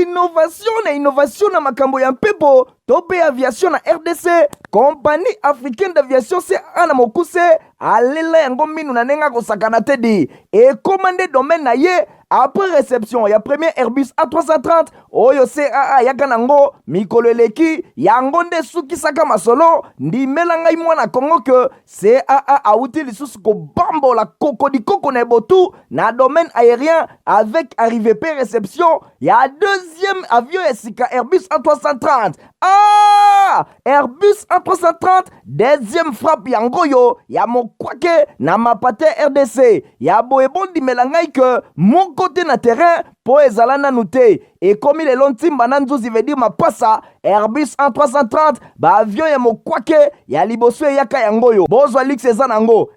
innovation na makambo ya mpepo tope aviation na RDC. Compagnie africaine d'aviation CAA na mokuse alela yango minu na nenga kosakana tedi et commandé domaine na ye. Après réception, ya premier Airbus A330, oyo CAA yaka nango, mikolo eleki, yango nde suki saka masolo, ndi melangai mwana Kongo ke CAA auti lisusu ko bambo la koko di koko na botu, na domaine aérien, avec arrivée pe réception, ya deuxième avion esika Airbus A330. Ah! Airbus A330, deuxième frappe yango yo, ya mokwake na mapate RDC, ya boebon di melangai ke mon côté na terrain po ezalana nute et comme les lontimba nanzuzi veut dire mapasa Airbus A330 ba avion ya mokwake ya liboso yaka yango yo bozwa lix ezanango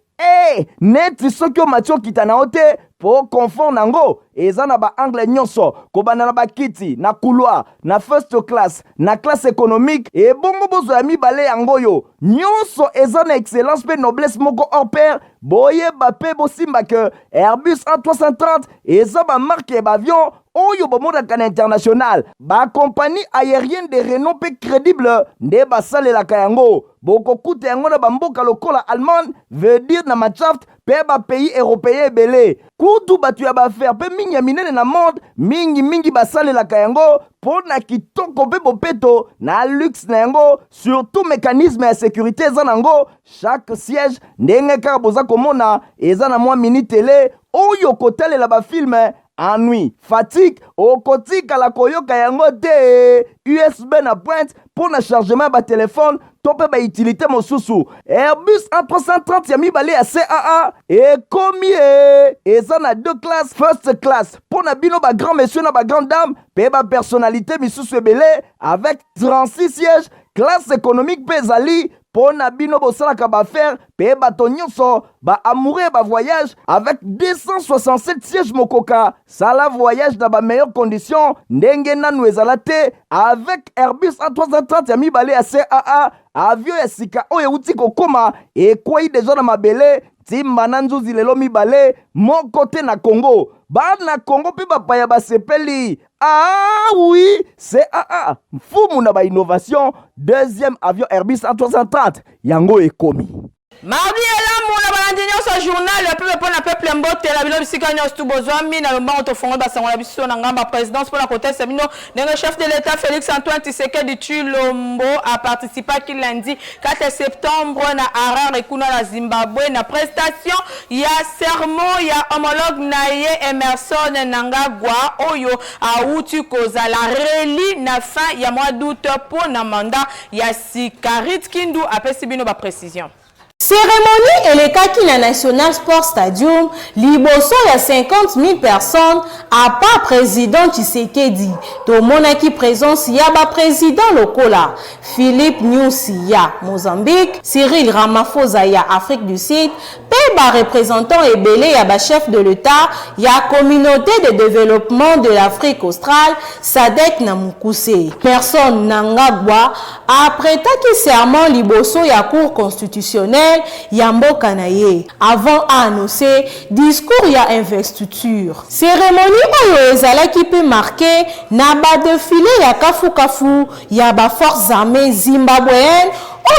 net sokyo matio kitana ote po confort nango ezana ba angle nyonso kobana na bakiti na couloir na first class na classe économique et bongo bozo ya mibale yango yo nyonso ezana excellence pe noblesse moko hors pair boye bape bosimba ke Airbus A330 eza ba marque ba avion oyo bomodaka na international ba compagnie aérienne de renom pe crédible nde basalelaka yango bokokuta yango na bamboka lokola Allemagne veut dire na Machaft pe ba pays européen belé kutu batu ya ba faire pe mingi minene na monde mingi basalelaka yango pona kitoko pe bopeto na luxe na yango surtout mécanisme ya sécurité eza nango chaque siège ndenge kaka boza komona eza na mwa mini télé oyo kotalela ba film ennui, fatigue, okotika la koyoka yango te USB na pointe pour na chargement ba téléphone tope ba utilité mosusu Airbus A330 ya mibale ya CAA et combien eza na deux classes first class pour na bino ba grand monsieur na ba grande dame pe ba personnalité misusu ebele avec 36 sièges classe économique pe ezali pona bino bosalaka ba faire pe bato nyonso ba amoureux ba voyage avec 267 sièges mokoka sala voyage dans ba meilleures conditions ndenge nanu ezala te avec Airbus A330 ya mibale ya CAA avion ya sika oyo uti kokoma ekwei deja na mabele timba na nzuzi lelo mibale moko te na Congo bana Congo pe bapaya basepeli. Ah oui, CAA mfumu na ba innovation deuxième avion Airbus A330 yango ekomi mardi elamu na balandinyo sa journal ya pepe pona peuple mbote la bilo bisika nyos tu bozwami na lomba otofongo basango la biso na ngamba présidence pour la côté semino le chef de l'état Félix Antoine Tshisekedi Tshilombo a participé qui lundi 4 septembre na Harare kuna na Zimbabwe na prestation ya serment ya homologue na ye Emerson Mnangagwa oyo auti kozala reli na fin ya mois d'août pour na mandat ya Sikarit Kindu apesi bino ba précision. Cérémonie elekaki na National Sport Stadium, liboso ya 50 000 personnes, à part président Tshisekedi. Tomonaki présence ya ba président lokola, Philippe Nyusi ya Mozambique, Cyril Ramaphosa ya Afrique du Sud, pe ba représentant ebele ya ba chef de l'État ya communauté de développement de l'Afrique australe, SADC na Mukuse. Personne Mnangagwa apretaki serment liboso ya cour constitutionnelle Yamboka na ye avant à annoncer discours ya investiture. Cérémonie oyo ezalaki pe marqué na ba défilé ya kafu ya ba forces armées zimbabwéennes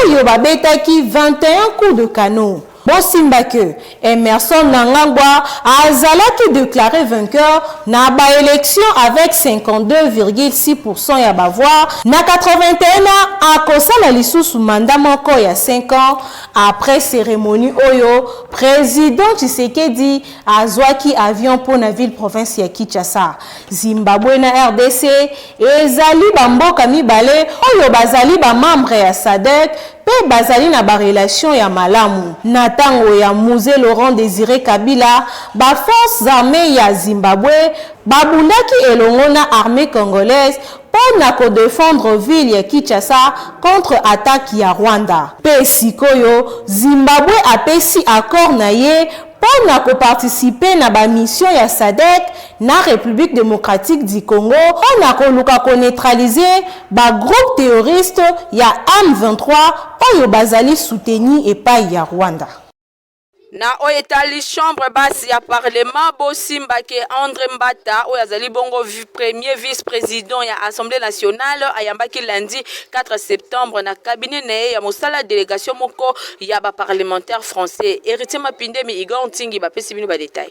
oyo babetaki 21 coups de canon. Bosimba que Emerson Mnangagwa azalaki déclaré vainqueur na ba élection avec 52,6% ya ba voix na 81 ans akosala lisusu mandat moko ya 5 ans après cérémonie oyo président Tshisekedi azwaki avion pour na ville province ya Kinshasa. Zimbabwe na RDC ezali bamboka mibale oyo bazali ba membre ya SADC pe bazali na ba relation ya malamu. Na tango ya Musée Laurent Désiré Kabila, ba forces armées ya Zimbabwe babundaki elongo na armée congolaise pour na défendre ville ya Kinshasa contre attaque ya Rwanda. Pe sikoyo Zimbabwe apesi accord na ye pour na participer na ba mission ya SADC na République démocratique du Congo pour na koluka ko neutraliser ba groupe terroriste ya M23 oyo bazali soutenu epai ya Rwanda. na oyo etali chambre basi ya parlement bosimbaki André Mbata oyo azali bongo premier vice-président ya Assemblée nationale ayambaki lundi 4 septembre na cabinet na ye ya mosala délégation moko ya ba parlementaire français. Héritier Mapindemi Igor Ntingi bapesi bino ba détail.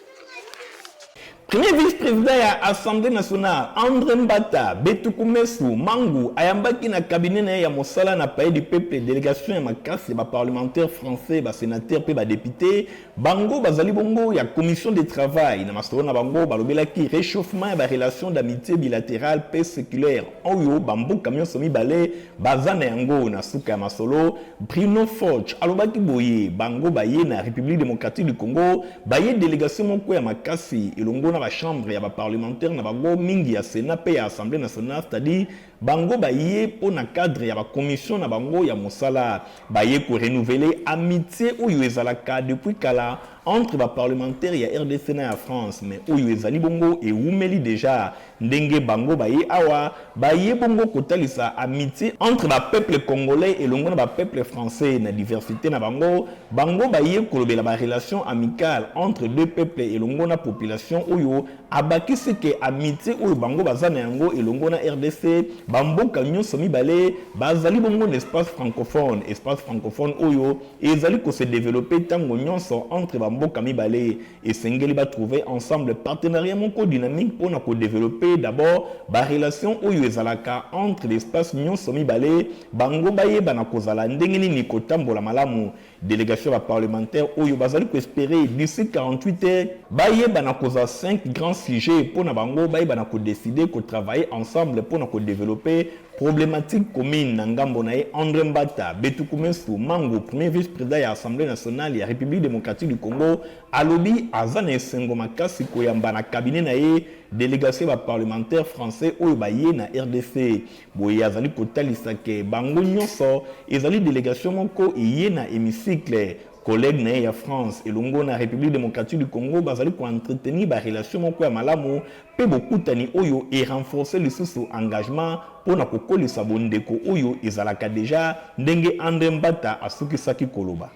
Premier vice-président ya Assemblée nationale André Mbata Betukumesu Mangu ayambaki na cabinet na ya mosala na pays du peuple délégation ya makasi ba parlementaire français ba sénateur pe ba député bango bazali bongo ya commission de travail na masolo na bango balobelaki réchauffement ya ba relation d'amitié bilatérale pe séculaire oyo bambo camion somi balé bazana yango na suka ya masolo Bruno Forge alobaki boye bango baye na République démocratique du Congo baye délégation moko ya makasi elongo na ba chambre ya ba parlementaire na bango mingi ya Sénat pe ya Assemblée nationale, c'est-à-dire bango baye po na cadre ya ba commission na bango ya mosala baye ko renouveler amitié oyo ezalaka depuis kala entre ba parlementaire ya RDC na ya France, mais oyo ezali bongo e umeli déjà ndenge bango baye awa baye bongo kotalisa amitié entre ba peuple congolais et longo na ba peuple français na diversité na bango bango baye kolobela ba relation amicale entre deux peuples et longo na population oyo abakisi ke amitié oyo bango bazana yango et longo na RDC bamboka nyonso mibale bazali bongo l'espace francophone oyo ezali ko se développer tango nyonso entre mboka mibale esengeli ba trouver ensemble partenariat moko dynamique pour na ko développer d'abord ba relation oyo ezalaka entre l'espace nyonso mibale bango baye bana kozala ndenge nini kotambola malamu délégation ba parlementaire oyo bazali ko espérer d'ici 48 heures baye bana koza 5 grands sujets pour na bango baye bana ko décider ko travailler ensemble pour na ko développer problématique commune na ngambo na ye André Mbata Betukumesu Mangu premier vice-président ya Assemblée nationale ya République démocratique du Congo alobi azana esengo makasi koyamba na cabinet na ye délégation ba parlementaire français oyo baye na RDC boye azali kotalisa ke bango nyonso ezali délégation moko eye na hémicycle collègue na ya France et longo na République démocratique du Congo bazali ko entretenir ba relation moko ya malamu pe bokutani oyo et renforcer le sous engagement pour na kokolisa bondeko oyo ezalaka déjà ndenge André Mbata asukisaki koloba.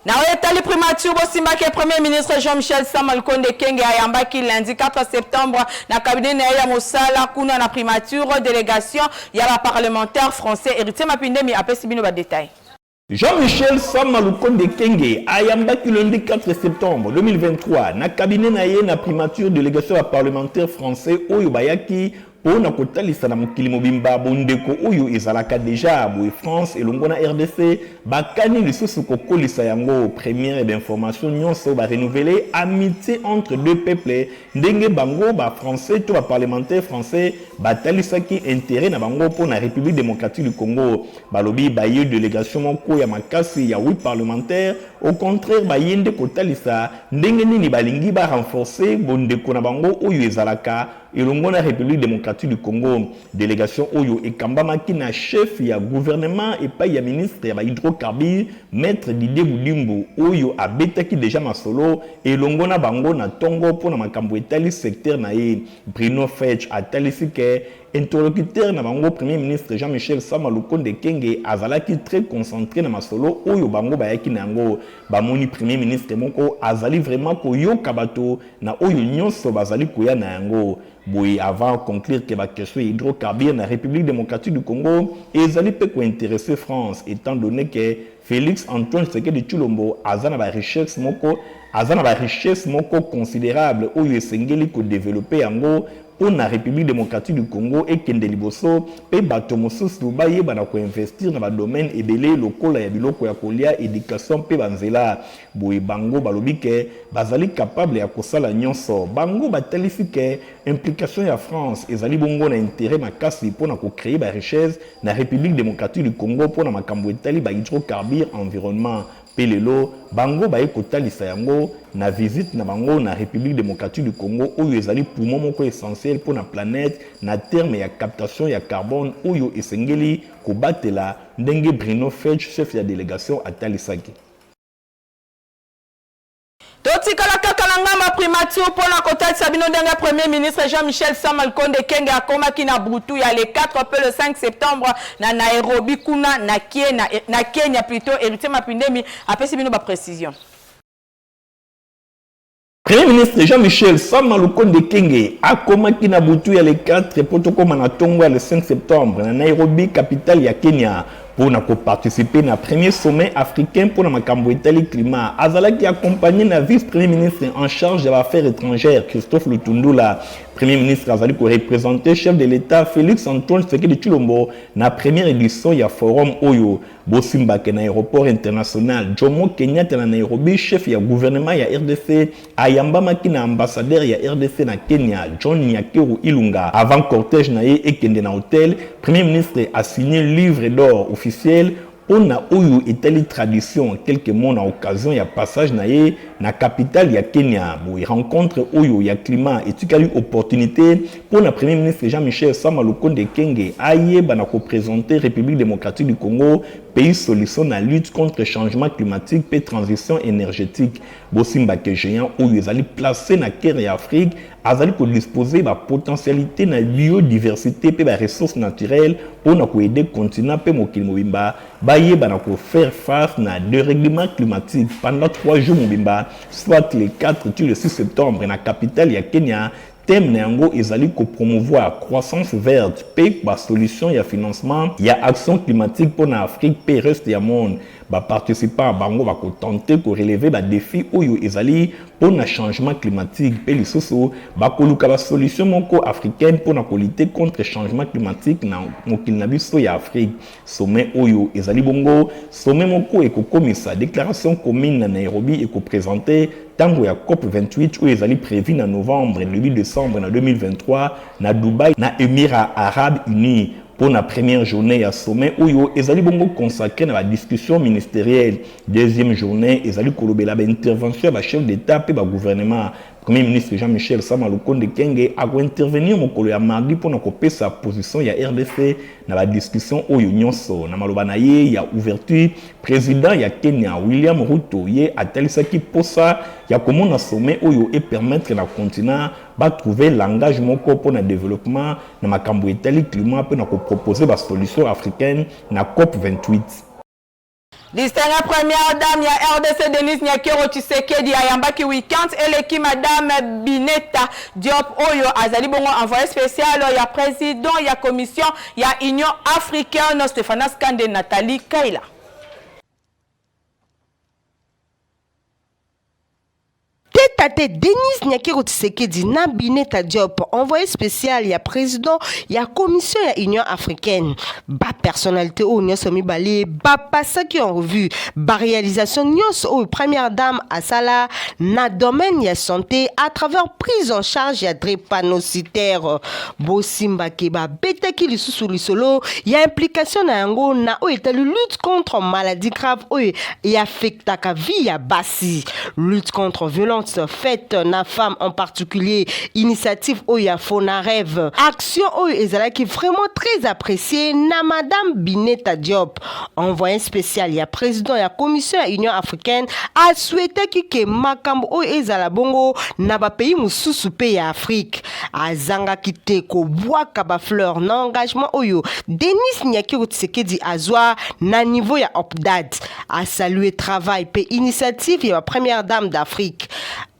Na oyetali primature bosimbaki premier ministre Jean-Michel Sama Lukonde Kenge ayambaki lundi 4 septembre na cabinet na ya mosala kuna na primature délégation ya ba parlementaire français. Héritier Mapindemi apesi bino ba détail. Jean-Michel Sama Lukonde Kenge ayambaki lundi 4 septembre 2023 na cabinet na ye na primature délégation parlementaire français oyo bayaki pour na kotalisa na mokili mobimba bondeko oyo ezalaka déjà boye France elongo na RDC bakani lisusu kokolisa yango première d'information nyonso ba renouveler amitié entre deux peuples ndenge bango ba français to ba parlementaire français batalisaki intérêt na bango pour na République démocratique du Congo balobi baye délégation moko ya makasi ya 8 parlementaires au contraire bayende kotalisa ndenge nini balingi ba renforcer bondeko na bango oyo ezalaka elongo na République démocratique du Congo délégation oyo ekambamaki na chef ya gouvernement et pas ya ministre ya ba hydrocarbures maître Didier Boudimbo oyo abetaki déjà masolo elongo na bango na tongo pour na makambo etali secteur na ye Bruno Forge atalisi ke interlocuteur na bango premier ministre Jean-Michel Sama Lukonde Kenge azalaki très concentré na masolo oyo bango bayaki nango bamoni premier ministre moko azali vraiment koyoka bato na oyo nyonso bazali koya na yango boye avant conclure que ba question hydrocarbures na République démocratique du Congo ezali pe ko intéresser France étant donné que Félix Antoine Tshisekedi Tshilombo azana ba richesse moko considérable oyo esengeli ko développer yango pour la République démocratique du Congo et kende liboso pe bato mosusu baye bana ko investir na ba domaine ebele lokola ya biloko ya kolia éducation pe banzela boye bango balobi ke bazali capable ya kosala nyonso bango batalisi ke implication ya France ezali bongo na intérêt makasi pour na ko créer ba richesse na République démocratique du Congo pour na makambo etali ba hydrocarbures environnement pelelo bango baye kotalisa yango na visite na bango na République démocratique du Congo oyo ezali poumon moko essentiel pour la planète na terme ya captation ya carbone oyo esengeli kobatela ndenge Bruno Forge chef ya délégation atalisaki. Totikala kaka na ngamba primature pour la kotalisa bino ndenge premier ministre Jean-Michel Sama Lukonde Kenge akomaki na Butu ya le 4 pe le 5 septembre na Nairobi kuna na Kenya plutôt. Héritier Mapindemi apesi bino ba précision. Premier ministre Jean-Michel Sama Lukonde Kenge a commencé na butu ya le 4 protocole manatongo le 5 septembre na Nairobi, capitale ya Kenya, pour participer na premier sommet africain pour la makambo Italie climat. Azalaki accompagné na vice-premier ministre en charge des affaires étrangères Christophe Lutundula. Premier ministre Azali ko représenté chef de l'État Félix Antoine Tshisekedi Tshilombo na première édition ya forum Oyo. Bosimbake na aéroport international Jomo Kenyatta na Nairobi, chef ya gouvernement ya RDC ayamba makina ambassadeur ya RDC na Kenya John Nyakeru Ilunga. Avant cortège na ye ekende na hôtel, premier ministre a signé livre d'or officiel on a eu Italie tradition quelques mois à occasion il y a passage naé na capitale ya Kenya où il rencontre Oyo ya climat et tu as eu opportunité pour le premier ministre Jean-Michel Sama Lukonde Kenge aye bana ko présenter République démocratique du Congo pays solution na lutte contre le changement climatique et transition énergétique. Bosimba ke géant Oyo ezali placé na Kenya et Afrique azali ko disposer ba potentialité na biodiversité pe ba ressources naturelles pour na ko aider continent pe mokili mobimba baye bana ko faire face na dérèglement climatique pendant 3 jours mobimba soit les 4 et le 6 septembre na capitale ya Kenya. Thème nango ezali ko promouvoir croissance verte pe ba solution ya financement ya action climatique pour na Afrique pe reste ya monde. Ba participants bango ba ko tenter ko relever ba défi oyo ezali pour na changement climatique pe lisoso ba ko luka ba solution moko africaine pour na ko lutter contre changement climatique na mokili na biso ya Afrique. Sommet oyo ezali bongo sommet moko e ko komisa déclaration commune na Nairobi e ko présenter tango ya COP 28 où ezali prévu na novembre le 8 décembre na 2023 na Dubaï na Émirats Arabes Unis. Pour la première journée à sommet Oyo ezali bongo consacré à la discussion ministérielle. Deuxième journée ezali kolobela ba intervention ba chef d'état pe ba gouvernement. Premier ministre Jean-Michel Sama Lukonde Kenge a intervenir mokolo ya mardi pour na kopesa sa position ya RDC na la discussion Oyo nyonso na maloba na ye ya ouverture président ya Kenya William Ruto ye atalisaki posa ya komona sommet Oyo et permettre na continent ba trouver l'engagement pour le développement na makambo Italie climat pe na ko proposer ba solution africaine na COP 28. Distinguée première dame ya RDC Denise Nyakero Tshisekedi ayambaki week-end eleki madame Bineta Diop Oyo azali bongo envoyé spécial ya président ya commission ya Union africaine Stéphanas Kande Nathalie Kaila. Tate Denise Nyakero Tshisekedi na Bineta Diop envoyé spécial ya président ya commission ya Union africaine ba personnalité ou nyonso mibale ba pasaki en revue ba réalisation nyonso ou première dame asala na domaine ya santé à travers prise en charge ya drépanocytaire bosimba ke ba betaki lisusu lisolo ya implication na yango na o etali lutte contre maladie grave o ya affectaka vie ya basi lutte contre violence faite na femme en particulier initiative Oya Fonarève action Oya ezalaki vraiment très appréciée na madame Bineta Diop envoyé spécial ya président ya commission ya Union africaine a souhaité que makambo Oya ezala bongo na ba pays mususu pe ya Afrique azanga kite ko bwaka ba fleur na engagement Oyo Denis Nyakero Tshisekedi azwa na niveau ya OPDAD a salué travail pe initiative ya première dame d'Afrique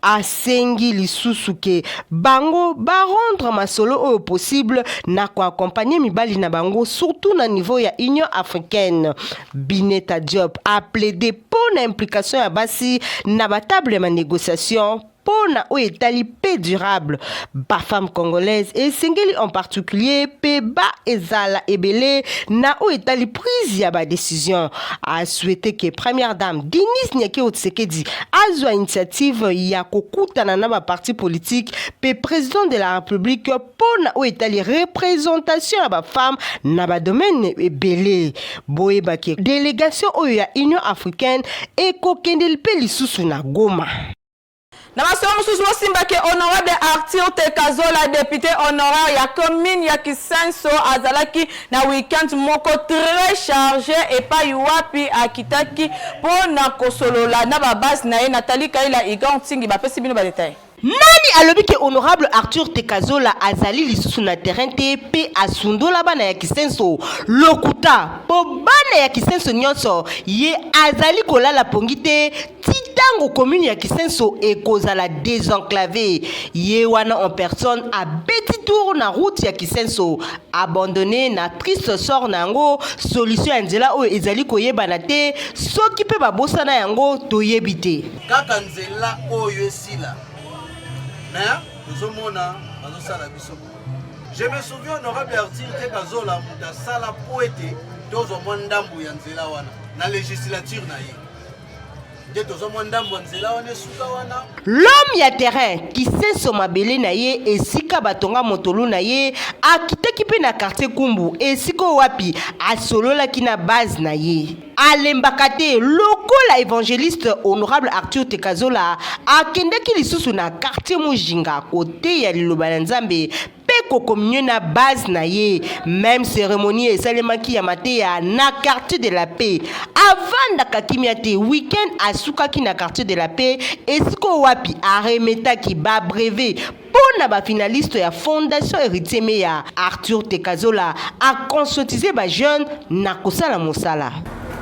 asengi lisusu ke bango ba rendre masolo au possible na ko accompagner mibali na bango surtout na niveau ya Union africaine. Bineta Diop a plaidé pour l'implication ya basi na ba table de négociation pour na o etali paix durable ba femme congolaise et singeli en particulier pe ba ezala ebele na o etali prise ya ba décision a souhaité que première dame Denise Nyakero Tshisekedi azwa initiative ya kokutana na ba parti politique pe président de la République pour na o etali représentation ya ba femme na ba domaine ebele boyeba ke délégation o ya Union africaine et kokendel pe lisusu na Goma. Na masomo mususu simba ke honorable Arthur Tekazola député honoraire ya commune ya Kisenso azalaki na week-end moko très chargé et pas yuapi akitaki pona kosolola na ba base na ye Nathalie Kaila igantingi ba pesi bino ba détail. Nani alobi ke honorable Arthur Tekazola azali lisusu na terrain te pe asundola bana ya kisenso lokuta po bana ya kisenso nyonso ye azali kolala pongi te titango commune ya kisenso ekozala désenclavé ye wana en personne a beti tour na route ya kisenso abandonné na triste sort na yango solution ya nzela oyo ezali koyebana te soki pe babosana yango toyebi te kaka nzela oyo esila je me souviens honorable Arthur Tekazola muta sala poete tozo mwandambu ya nzela wana na législature na ye. L'homme ya terrain qui sait son mabele na ye esika batonga motolu na ye akiteki pe na quartier Kumbu esiko wapi asolola ki na base na ye alembaka te lokola évangéliste honorable Arthur Tekazola akendeki lisusu na quartier Mujinga kote ya liloba na Nzambe pe communion na base na ye même cérémonie esalemaki ya mateya na quartier de la paix avant dakakimia te week-end asukaki na quartier de la paix esiko wapi aremetaki ba brevet pona ba finaliste ya fondation héritier meya Arthur Tekazola a conscientisé ba jeune na kosala mosala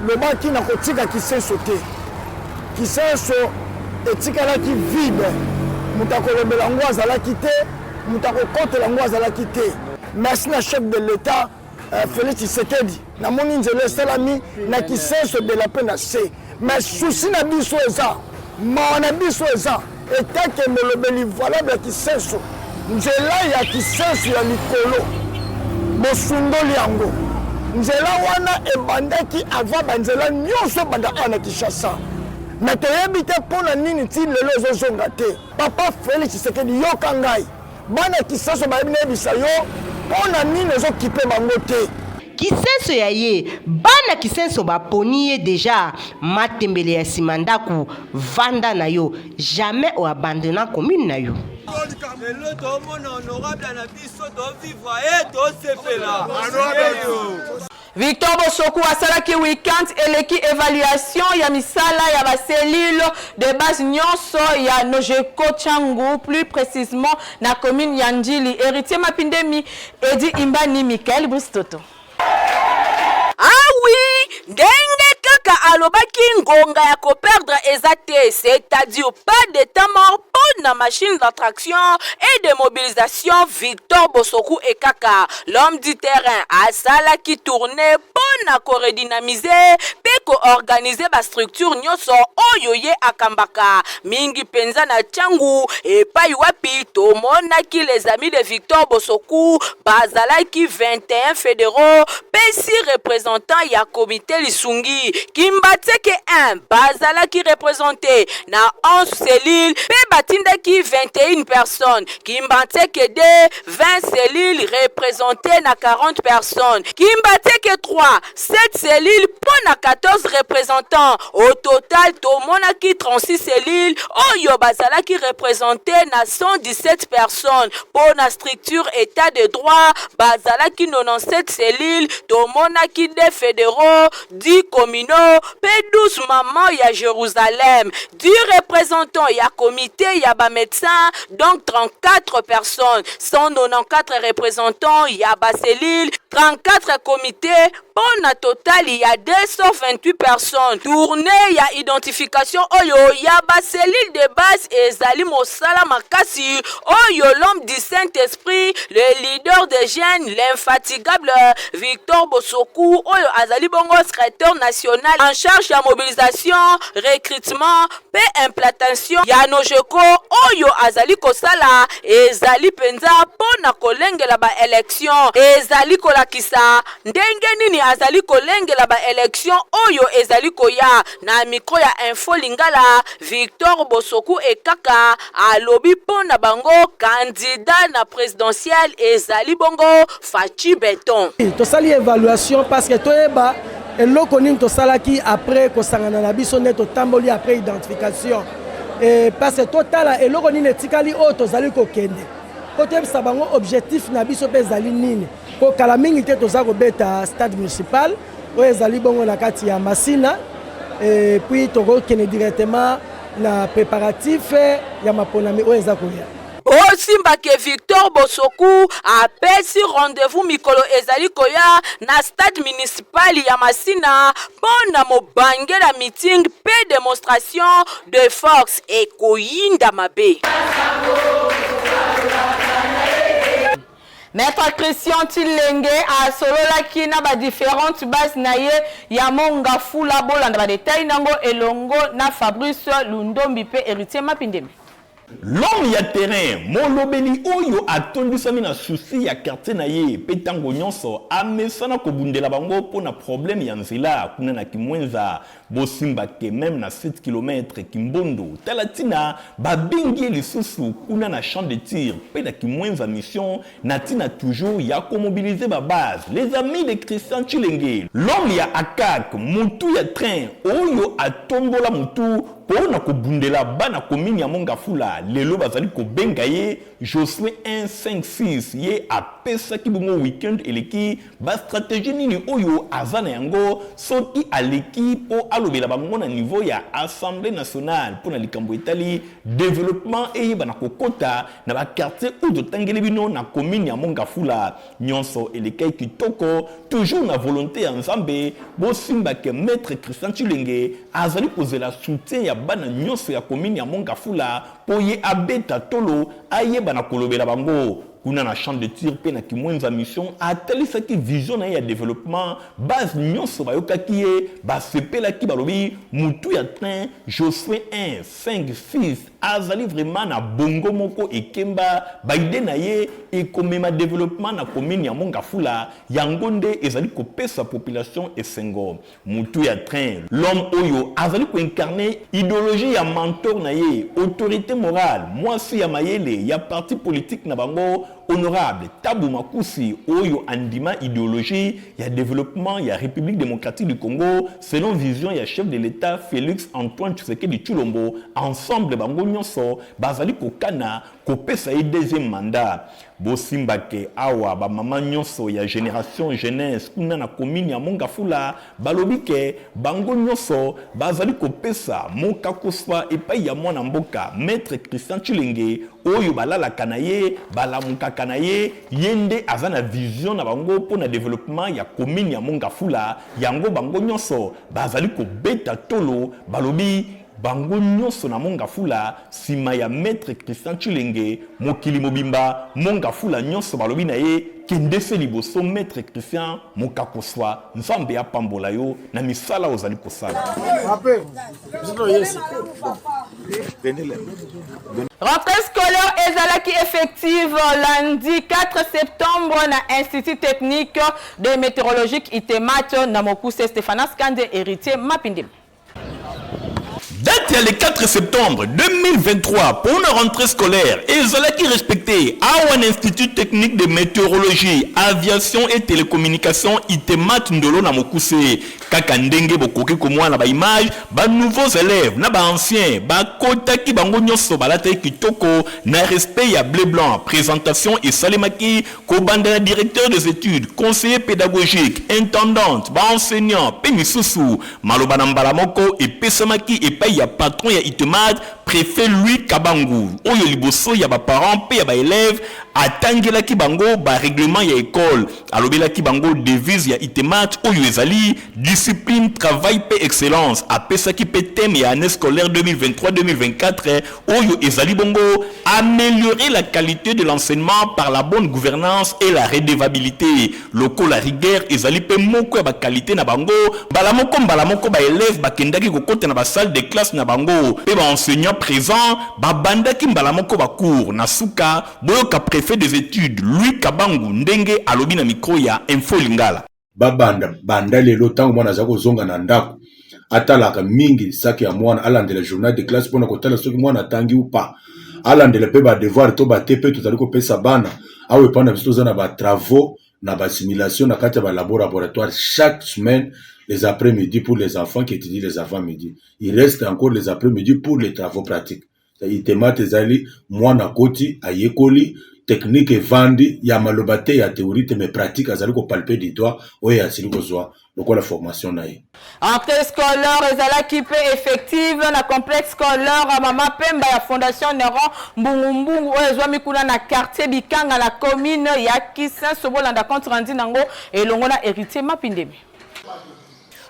le baki na kotika kisenso te kisenso etikalaki vide mutakolobela ngo azalaki te mutakokontela ngo azalaki te merci na chef de l'état Félix Tshisekedi na moni nzela esalami na kisenso de la paix na se mais souci na biso eza mawa na biso eza etake molobeli valable ya kisenso nzela ya kisenso ya likolo bosundoli yango nzela wana ebandaki avant banzela nyonso banda ana Kinshasa mais toyebi te mpona nini ti lelo ezozonga te papa Félix Tshisekedi yoka ngai bana kisenso bayebi nayebisa yo mpona nini ezokipe bango te kisenso ya ye bana kisenso baponi ye deja matembele ya nsima ndako vanda na yo jamais oabandona commune na yo Victor Bossokou asalaki week-end eleki évaluation ya misala ya ba cellule de base nyonso ya Nojeko Tchangu plus précisément na commune ya Njili héritier Mapindemi Edi Imbani Michael Bustoto. Ah oui, ndenge kaka alobaki ngonga ya ko perdre ezate, c'est-à-dire pas de temps mort pour na machine d'attraction et de mobilisation. Victor Bossokou et kaka l'homme du terrain asala qui tournait pour na ko redynamiser pe ko organiser ba structure nyonso oyo ye akambaka mingi penza na Tchangu et pa wapi to monaki les amis de Victor Bossokou bazalaki 21 fédéraux pe 6 représentants ya comité Lisungi Kimbateke 1 bazala qui représenté na 11 cellules pe batindaki 21 personnes Kimbateke 2 20 cellules représentées na 40 personnes Kimbateke 3 7 cellules pour na 14 représentants au total tomonaki 36 cellules oyo bazala qui représenté na 117 personnes pour na structure état de droit bazala qui 97 cellules tomonaki des fédéraux 10 communaux pe 12 mamans ya Jérusalem 10 représentants ya comité ya ba médecins donc 34 personnes 194 représentants ya ba cellule 34 comités pour na total il y a 228 personnes tournée ya identification oyo ya ba cellule de base ezali mosala makasi oyo l'homme du Saint-Esprit le leader des jeunes l'infatigable Victor Bossokou oyo azali bongo secrétaire national en charge ya mobilisation recrutement pe implantation ya Nojeko oyo azali kosala ezali penza pona kolengela ba élection ezali kolakisa ndenge nini azali kolengela ba élection oyo ezali koya na micro ya info lingala Victor Bossokou et kaka alobi pona bango candidat na présidentielle ezali bongo Fachi Beton to sali évaluation parce que toyeba eloko nini to salaki après ko sangana na biso neto tamboli après identification et parce que totala eloko nini etikali o to zali ko kende ko tebisa bango objectif na biso pe zali nini ko kala mingi te to za ko beta stade municipal o ezali bongo na kati ya Masina et puis to ko kende directement na préparatif ya maponami oyo eza koya. Osimbake Victor Bosoku apesi rendez-vous mikolo ezali koya na stade municipal ya Masina pona mobangela meeting pe démonstration de force et koyinda mabe. Maître Christian Tilenge a sololaki na ba différentes bases na ye ya monga fula bolanda ba détail nango elongo na Fabrice Lundombi pe héritier Mapindeme. L'homme ya terrain molobeli oyo atondisami na souci ya quartier na ye pe tango nyonso amesana kobundela bango pona problème ya nzela kuna na Kimwenza bosimba ke même na 7 km Kimbondo talatina babingi lisusu kuna na champ de tir pe na Kimwenza mission natina toujours ya ko mobiliser ba base. Les amis de Christian Chilenge, l'homme ya akak mutu ya train oyo atombola mutu pona kobundela bana komini ya Mongafula lelo bazali kobenga ye Josué 156 ye apesa ki bongo weekend eleki ba stratégie nini oyo azana yango soki aleki po alobela bango na niveau ya Assemblée nationale pona likambo etali développement et bana kokota na ba quartier oyo tangeli bino na komini ya Mongafula nyonso eleki kitoko toujours na volonté ya Nzambe bosimba ke maître Christian Chilenge azali kozela soutien ya bana nyonso ya komini ya Mongafula po ye abeta tolo ayeba na kolobela bango kuna na champ de tir pe na Kimwenza mission atalisaki vision na ya développement base nyonso bayokaki ye basepelaki balobi mutu ya train Josué 156 azali vraiment na bongo moko ekemba baide na ye ekomema développement na komini ya Mongafula yango nde ezali kopesa population esengo mutu ya train l'homme oyo azali ko incarner idéologie ya mentor na ye autorité morale mwasi ya mayele ya parti politique na bango honorable Tabu Makusi oyo andima idéologie ya développement ya République démocratique du Congo selon vision ya chef de l'État Félix Antoine Tshisekedi Tshilombo ensemble bango nyonso bazali kokana kopesa ye deuxième mandat bosimbake awa ba mama nyonso ya génération jeunesse kuna na komini ya Mongafula balobike bango nyonso bazali kopesa moka koswa epai ya mwana mboka maître Christian Chilenge oyo balalaka na ye balamukaka na ye yende azana vision na bango pona développement ya komini ya Mongafula yango bango nyonso bazali kobeta tolo balobi bango nyonso na Mongafula sima ya maître Christian Chilenge mokili mobimba Mongafula nyonso balobi na ye kendese liboso maître Christian mokakoswa Nzambe apambola yo na misala ozali kosala. Rentrée scolaire ezalaki effective lundi 4 septembre na Institut technique de météorologique Itemat na Mokuse Stéphanas Kande héritier Mapindeme. Date le 4 septembre 2023 pour une rentrée scolaire et Zalaki respecté à un institut technique de météorologie, aviation et télécommunication Itemat Ndolo na Mokuse kaka ndenge bokoki komwa na ba image ba nouveaux élèves na ba anciens ba kota ki bango nyonso balata kitoko na respect ya bleu blanc présentation et salemaki ko banda directeur des études conseiller pédagogique intendante ba enseignant pe misusu maloba na mbala moko et pesamaki et pa ya patron ya Itemat préfet Louis Kabangu oyo liboso ya ba parents pe ya ba élèves atangelaki bango ba règlement ya école alobelaki bango devise ya Itemat oyo ezali discipline travail pe excellence apesaki pe thème ya année scolaire 2023-2024 oyo ezali bongo améliorer la qualité de l'enseignement par la bonne gouvernance et la redevabilité loko la rigueur ezali pe moko ya ba qualité na bango mbala moko ba élèves bakendaki kokota na ba salle de classe na bango pe ba enseignant présent babandaki mbala moko ba cours na suka boyoka préfet des études Louis Kabangu ndenge alobi na micro ya Info Lingala banda lelo tango mwana zako zonga na ndako atalaka mingi saki ya mwana alandela journal de classe pona kotala soki mwana tangi upa alandela pe ba devoir to ba TP tozali kopesa bana awe pana biso za na ba travaux na ba simulation na kati ya ba laboratoire chaque semaine les après-midi pour les enfants qui étudient les avant-midi. Il reste encore les après-midi pour les travaux pratiques. itemate ezali mwana koti ayekoli technique evandi ya maloba te ya théorie te mais pratique azali ko palper du doigt oyo asili kozwa lokola formation na ye. Entrée scolaire ezalaki pe effective na complexe scolaire Mama Pemba ya Fondation Néron Mbungu oyo ezwami kuna na quartier Bikanga na commune ya Kisenso bolanda compte rendu nango elongo na héritier Mapindemi.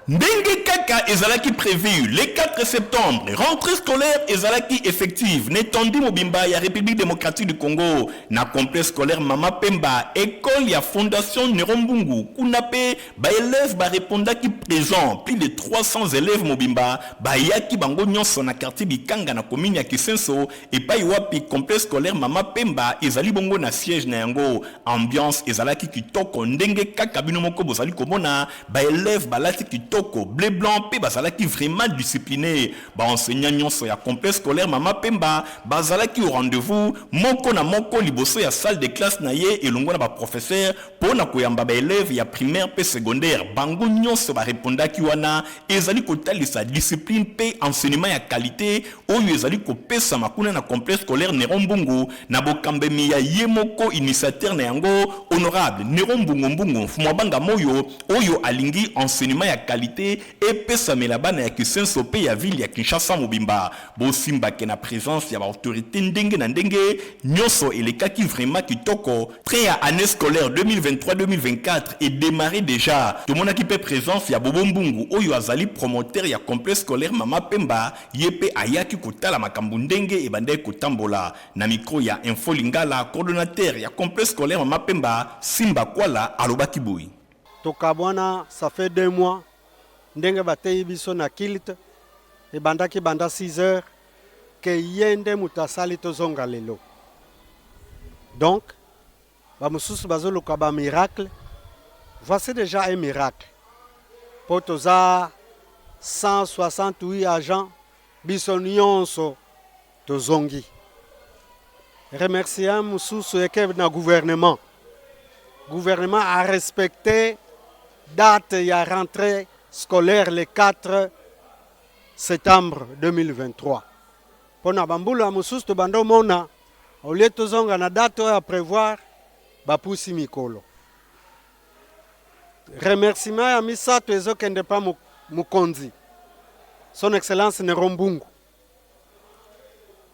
Ndenge kaka ezalaki prévu le 4 septembre, rentrée scolaire ezalaki effective, n'étendue mobimba ya République démocratique du Congo, na complexe scolaire Mama Pemba, école ya Fondation Nerombungu, kunape, ba élèves ba répondaki présent, plus de 300 élèves mobimba, ba yaki bango nyonso na quartier Bikanga na commune ya Kisenso, et pa iwapi complexe scolaire Mama Pemba, ezali bongo na siège na yango, ambiance ezalaki kitoko, ndenge kaka bino moko bozali komona, ba élèves balati kitoko, blé blanc pe bazalaki vraiment discipliné ba enseignant nyonso ya complexe scolaire Mama Pemba bazalaki au rendez-vous moko na moko liboso ya salle de classe na ye elongo na ba professeur pona koyamba ba élèves ya primaire pe secondaire bango nyonso ba répondaki wana ezali kotalisa discipline pe enseignement ya qualité oyo ezali kopesa makuna na complexe scolaire Nerombungu na bokambemi ya ye moko initiateur na yango honorable Nerombungu Fumabanga Moyo oyo alingi enseignement ya qualité et pesa melabana ya Kisenso pe ya ville ya Kinshasa mobimba bosimba ke na présence ya ba autorité ndenge na ndenge nyonso elekaki vraiment kitoko prêt à année scolaire 2023-2024 et démarré déjà tout mon équipe présence ya Bobo Mbungu oyo azali promoteur ya complexe scolaire Mama Pemba yepe ayaki kotala makambo ndenge e bande kotambola na micro ya Info Lingala coordonnateur ya complexe scolaire Mama Pemba Simba Kwala alobaki boy tokabwana ça fait 2 mois ndenge batei biso na kilt e bandaki banda 6 heures ke yende mutasali tozonga lelo donc ba mususu bazoluka ba miracle voici déjà un miracle po toza 168 agents biso nyonso tozongi remercier mususu eke na gouvernement a respecté date ya rentrée scolaire le 4 septembre 2023. Pona bambula mususu to bando mona au lieu tozonga na date à prévoir ba pusi mikolo. Remerciement ya misato ezokende pa mukonzi. Son excellence Nerombungu.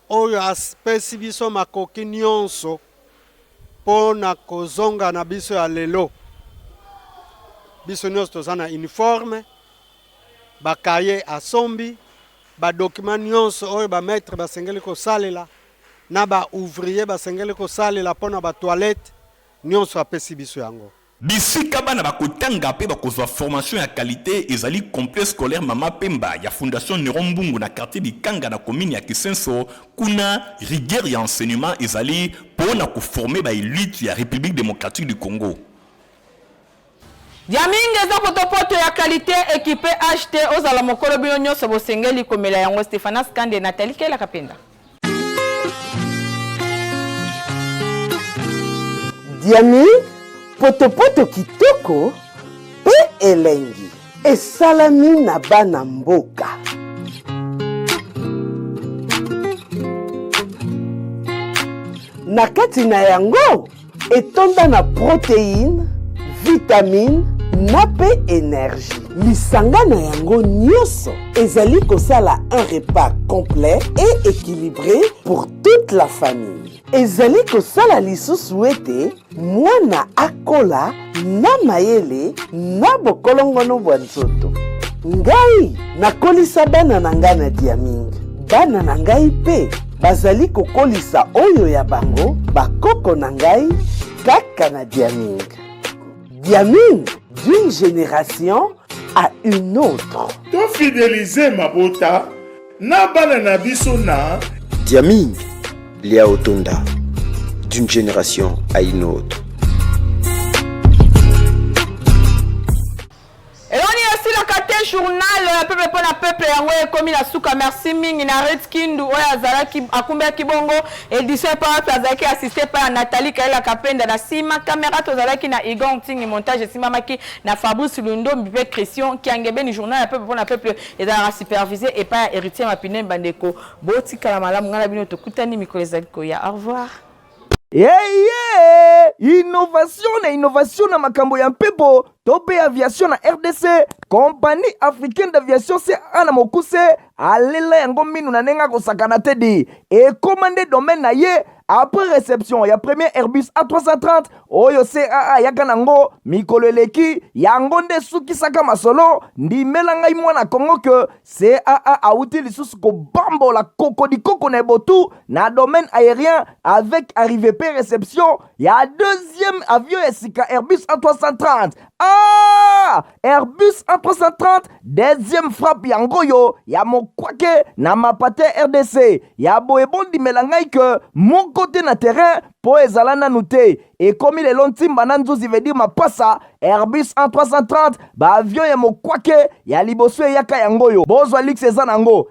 Oyo aspesi biso makoki nyonso pona kozonga na biso ya lelo. Biso nyonso tozana uniforme bakaye asombi ba document nyonso oyo ba maître basengeli ko salela na ba ouvrier basengeli ko salela pona ba toilette nyonso apesi biso yango bisika bana bakotanga pe bakozwa formation ya qualité ezali complexe scolaire Mama Pemba ya Fondation Nerombungu na quartier Bikanga na commune ya Kisenso kuna rigueur ya enseignement ezali pona ko former ba élite ya République démocratique du Congo. Diaminge za potopoto ya qualité équipé acheté aux alamokolo bino nyonso bosengeli komela yango Stéphanas Kande Nathalie Kela Kapenda. Diami potopoto kitoko pe elengi esalami na bana mboka. Na kati na yango etonda na protéine, vitamine na pe énergie. Lisanga na yango nyonso ezali kosala un repas complet et équilibré pour toute la famille. Ezali kosala lisusu ete mwana akola na mayele na bokolongono bwa nzoto. Ngai nakolisa bana na ngai na Diaming. Bana na ngai pe bazali kokolisa oyo ya bango bakoko na ngai kaka na Diaming. Diaming, d'une génération à une autre. To fidéliser mabota na bana na biso na Diaming, Lia Otonda, d'une génération à une autre. Et on y a aussi tozolaka te journal peuple mpo na peuple yango ekomi na suka merci mingi na Red Kindu oyo azalaki akumbelaki bongo édition par azalaki assisté par Nathalie Kaela Kapenda na sima caméra tozalaki na Igor Ntingi montage esimamaki na Fabrice Lundo mpe Christian Kiangebeni journal peuple mpo na peuple ezalaka supervisé et par héritier Mapine Bandeko botikala malamu ngana bino tokutani mikolo ezali koya au revoir. Innovation na makambo ya mpepo tope aviation na RDC compagnie africaine d'aviation c'est ana mokuse alela yango minu na nenga kosakana tedi et commandé domaine na ye après réception ya premier Airbus A330 oyo CAA yaka nango mikolo eleki yango nde sukisaka masolo ndimela ngai mwana Kongo que CAA auti lisusu ko bambola koko na ebotu na domaine aérien avec arrivée pe réception ya deuxième avion esika Airbus A330 Airbus A330 deuxième frappe yango yo ya mokwake na mapate RDC ya boebondi melangai que mon côté na terrain po ezala nanu te et comme il est lontimba na nzuzi veut dire mapasa Airbus A330 ba avion ya mokwake ya liboso yaka yango yo bozwa lix eza nango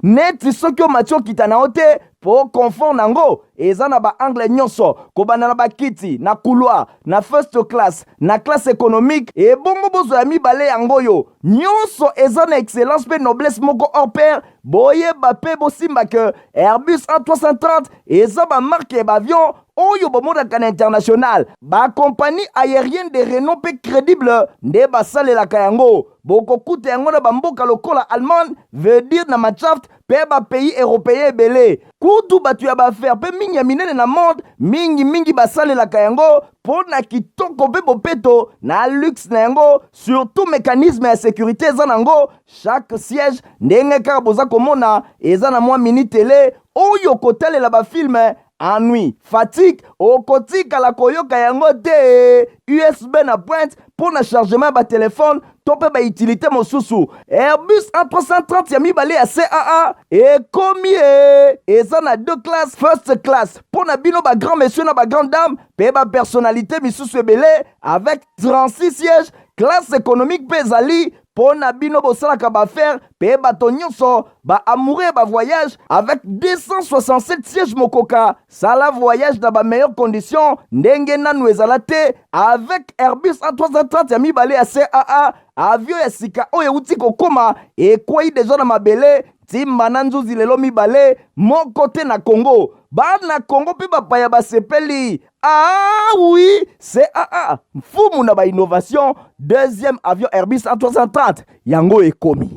net soki o matio kitana ote po confort nango eza na ba angle nyonso kobana na bakiti na couloir na first class na classe économique et bongo bozo ya mibale yango yo nyonso eza na excellence pe noblesse moko hors pair boye bape bosimba que Airbus A330 eza ba marque ba avion oyo bomodaka na international ba compagnie aérienne de renom pe crédible nde basalelaka yango bokokuta yango na bamboka lokola Allemagne veut dire na Machaft pe ba pays européen ebele kutu batu ya baaffaire pe mingi ya minene na monde mingi basalelaka yango po na kitoko pe bopeto na luxe na yango surtout mécanisme ya sécurité eza nango chaque siège ndenge kaka boza komona eza na mwa mini télé oyo kotalela bafilme ennui, fatigue, okotika la koyoka yango te USB na pointe pour le chargement ba téléphone tope ba utilité mosusu Airbus A330 ya mibale ya CAA et combien eza na deux classes first class pour na bino ba grand monsieur na ba grande dame pe ba personnalité misusu ebele avec 36 sièges classe économique pesali pour na bino bosalaka ba faire pe bato nyonso ba amoureux ba voyage avec 267 sièges mokoka sala voyage dans ba meilleures conditions ndenge nanu ezala te avec Airbus A330 ya mibale ya CAA avion ya sika oyo uti kokoma ekwei deja na mabele timba na nzuzi lelo mibale moko te na Congo bana Congo pe bapaya basepeli oui CAA mfumu na ba innovation deuxième avion Airbus A330 yango ekomi